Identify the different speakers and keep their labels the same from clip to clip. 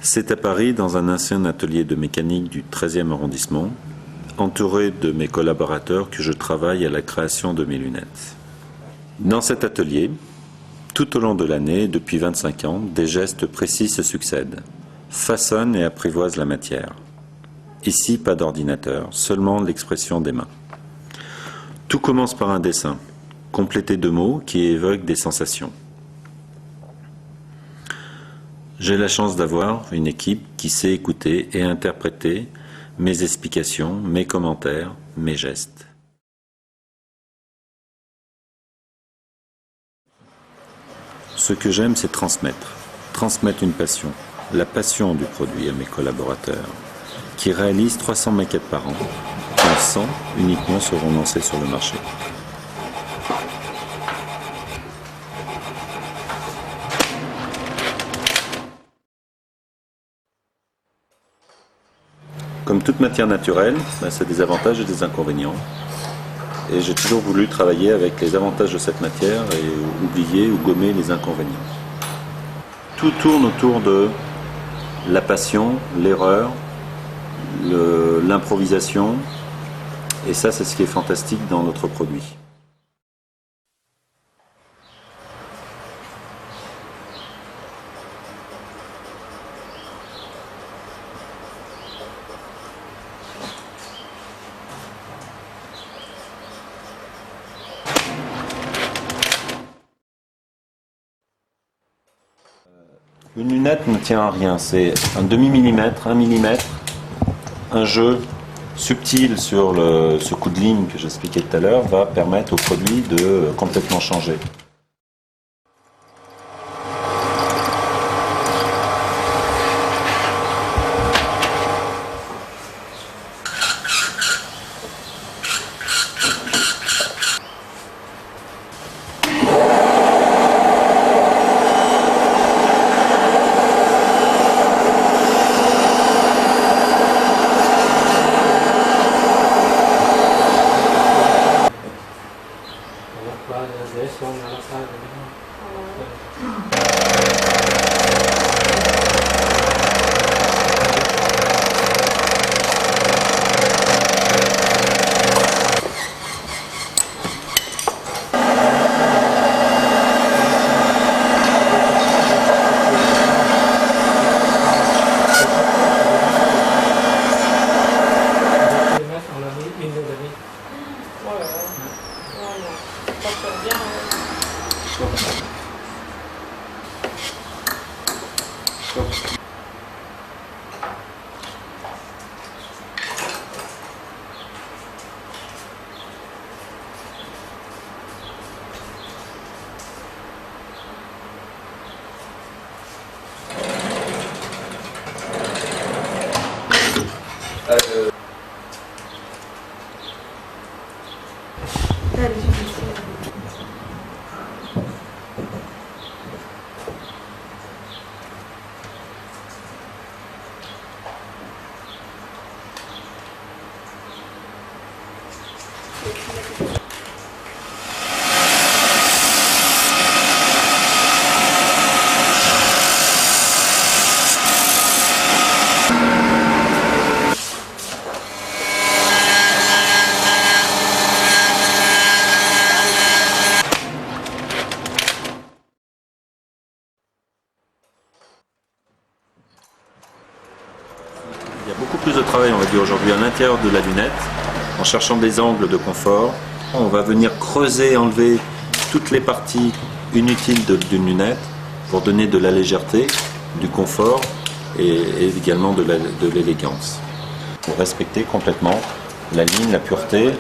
Speaker 1: C'est à Paris, dans un ancien atelier de mécanique du 13e arrondissement, entouré de mes collaborateurs, que je travaille à la création de mes lunettes. Dans cet atelier, tout au long de l'année, depuis 25 ans, des gestes précis se succèdent, façonnent et apprivoisent la matière. Ici, pas d'ordinateur, seulement l'expression des mains. Tout commence par un dessin, complété de mots qui évoquent des sensations. J'ai la chance d'avoir une équipe qui sait écouter et interpréter mes explications, mes commentaires, mes gestes. Ce que j'aime, c'est transmettre une passion, la passion du produit à mes collaborateurs, qui réalisent 300 maquettes par an, dont 100 uniquement seront lancées sur le marché. Comme toute matière naturelle, c'est des avantages et des inconvénients. Et j'ai toujours voulu travailler avec les avantages de cette matière et oublier ou gommer les inconvénients. Tout tourne autour de la passion, l'erreur, l'improvisation. Et ça, c'est ce qui est fantastique dans notre produit. Une lunette ne tient à rien, c'est un demi-millimètre, 1 millimètre, un jeu subtil sur ce coup de ligne que j'expliquais tout à l'heure va permettre au produit de complètement changer. Il y a beaucoup plus de travail, on va dire, aujourd'hui à l'intérieur de la lunette, en cherchant des angles de confort. On va venir creuser, enlever toutes les parties inutiles d'une lunette pour donner de la légèreté, du confort et également de l'élégance. Pour respecter complètement la ligne, la pureté,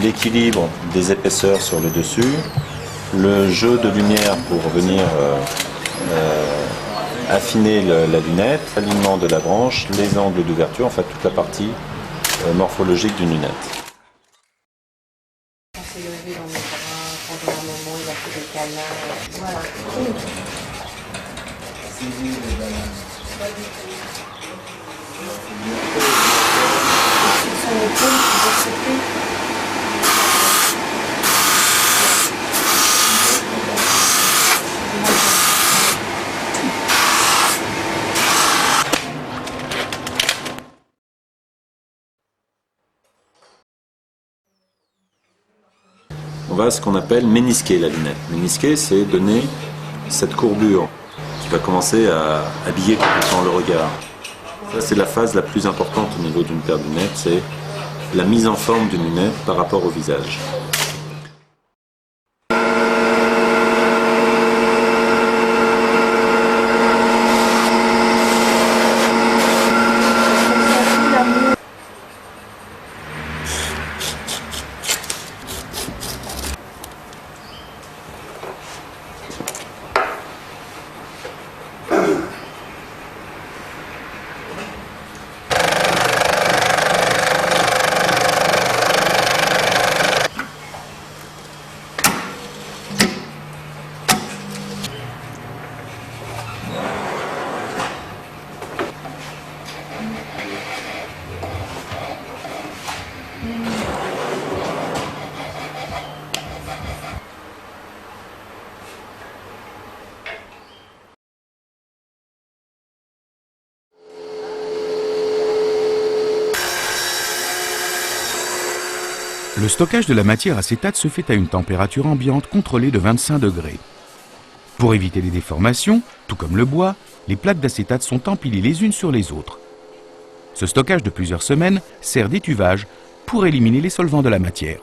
Speaker 1: l'équilibre des épaisseurs sur le dessus, le jeu de lumière pour venir affiner la lunette, l'alignement de la branche, les angles d'ouverture, enfin toute la partie morphologique d'une lunette.
Speaker 2: On s'est levé dans mes bras, pendant un moment il a fait des câlins. Voilà. Son épaule, c'est
Speaker 1: on va ce qu'on appelle ménisquer la lunette. Ménisquer, c'est donner cette courbure qui va commencer à habiller complètement le regard. Ça, c'est la phase la plus importante au niveau d'une paire de lunettes, c'est la mise en forme d'une lunette par rapport au visage.
Speaker 3: Le stockage de la matière acétate se fait à une température ambiante contrôlée de 25 degrés. Pour éviter les déformations, tout comme le bois, les plaques d'acétate sont empilées les unes sur les autres. Ce stockage de plusieurs semaines sert d'étuvage pour éliminer les solvants de la matière.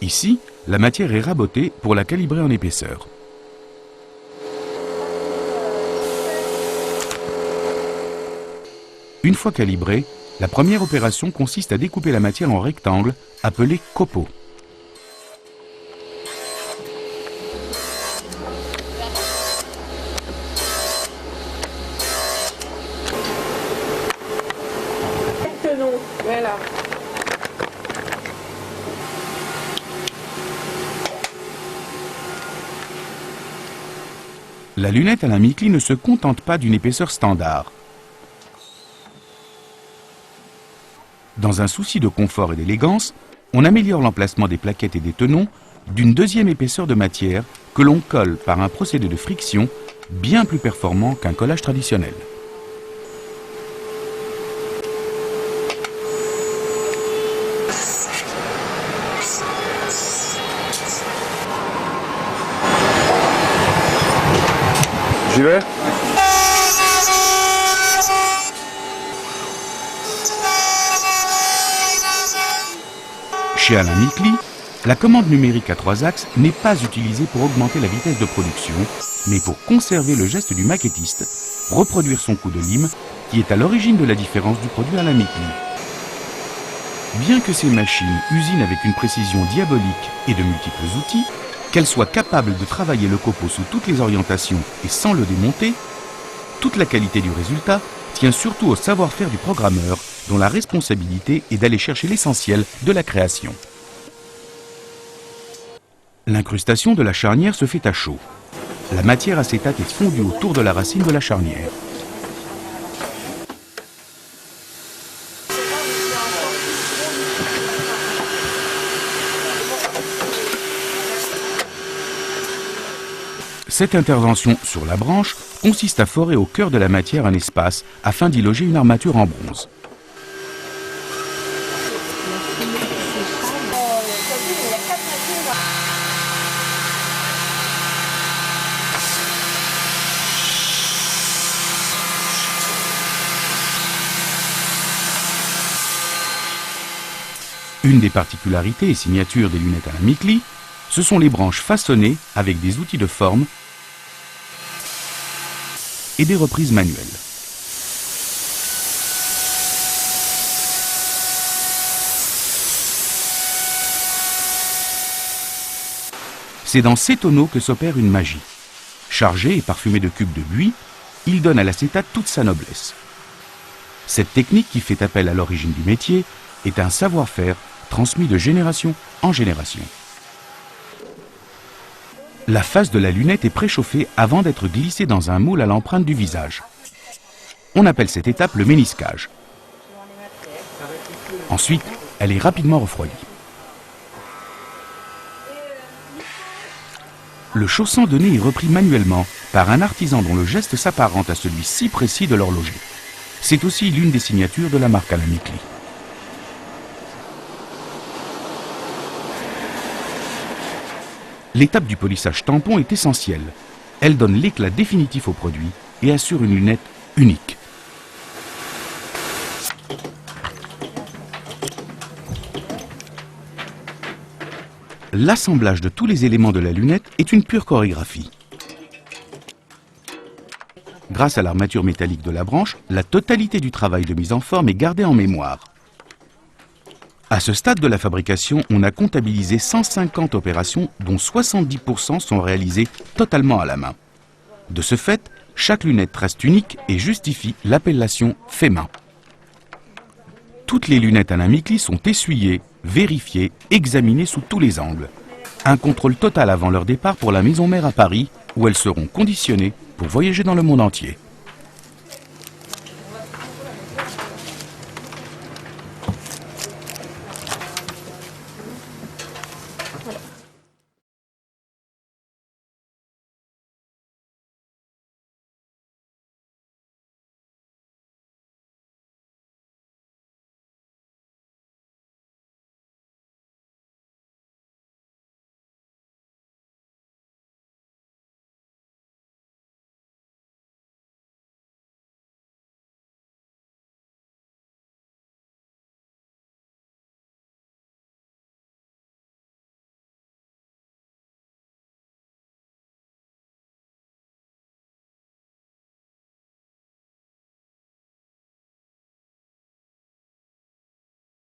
Speaker 3: Ici, la matière est rabotée pour la calibrer en épaisseur. Une fois calibrée, la première opération consiste à découper la matière en rectangles, appelés copeaux.
Speaker 2: Voilà.
Speaker 3: La lunette à la Mikli ne se contente pas d'une épaisseur standard. Dans un souci de confort et d'élégance, on améliore l'emplacement des plaquettes et des tenons d'une deuxième épaisseur de matière que l'on colle par un procédé de friction bien plus performant qu'un collage traditionnel.
Speaker 4: J'y vais ?
Speaker 3: Chez Alain Mikli, la commande numérique à 3 axes n'est pas utilisée pour augmenter la vitesse de production, mais pour conserver le geste du maquettiste, reproduire son coup de lime, qui est à l'origine de la différence du produit Alain Mikli. Bien que ces machines usinent avec une précision diabolique et de multiples outils, qu'elles soient capables de travailler le copeau sous toutes les orientations et sans le démonter, toute la qualité du résultat tient surtout au savoir-faire du programmeur, dont la responsabilité est d'aller chercher l'essentiel de la création. L'incrustation de la charnière se fait à chaud. La matière acétate est fondue autour de la racine de la charnière. Cette intervention sur la branche consiste à forer au cœur de la matière un espace afin d'y loger une armature en bronze. Une des particularités et signatures des lunettes Alain Mikli, ce sont les branches façonnées avec des outils de forme et des reprises manuelles. C'est dans ces tonneaux que s'opère une magie. Chargé et parfumé de cubes de buis, il donne à l'acétate toute sa noblesse. Cette technique qui fait appel à l'origine du métier est un savoir-faire transmis de génération en génération. La face de la lunette est préchauffée avant d'être glissée dans un moule à l'empreinte du visage. On appelle cette étape le ménisquage. Ensuite, elle est rapidement refroidie. Le chaussant de nez est repris manuellement par un artisan dont le geste s'apparente à celui si précis de l'horloger. C'est aussi l'une des signatures de la marque Alain Micli. L'étape du polissage tampon est essentielle. Elle donne l'éclat définitif au produit et assure une lunette unique. L'assemblage de tous les éléments de la lunette est une pure chorégraphie. Grâce à l'armature métallique de la branche, la totalité du travail de mise en forme est gardée en mémoire. À ce stade de la fabrication, on a comptabilisé 150 opérations, dont 70% sont réalisées totalement à la main. De ce fait, chaque lunette reste unique et justifie l'appellation fait main. Toutes les lunettes Alain Micli sont essuyées, vérifiées, examinées sous tous les angles. Un contrôle total avant leur départ pour la maison mère à Paris, où elles seront conditionnées pour voyager dans le monde entier.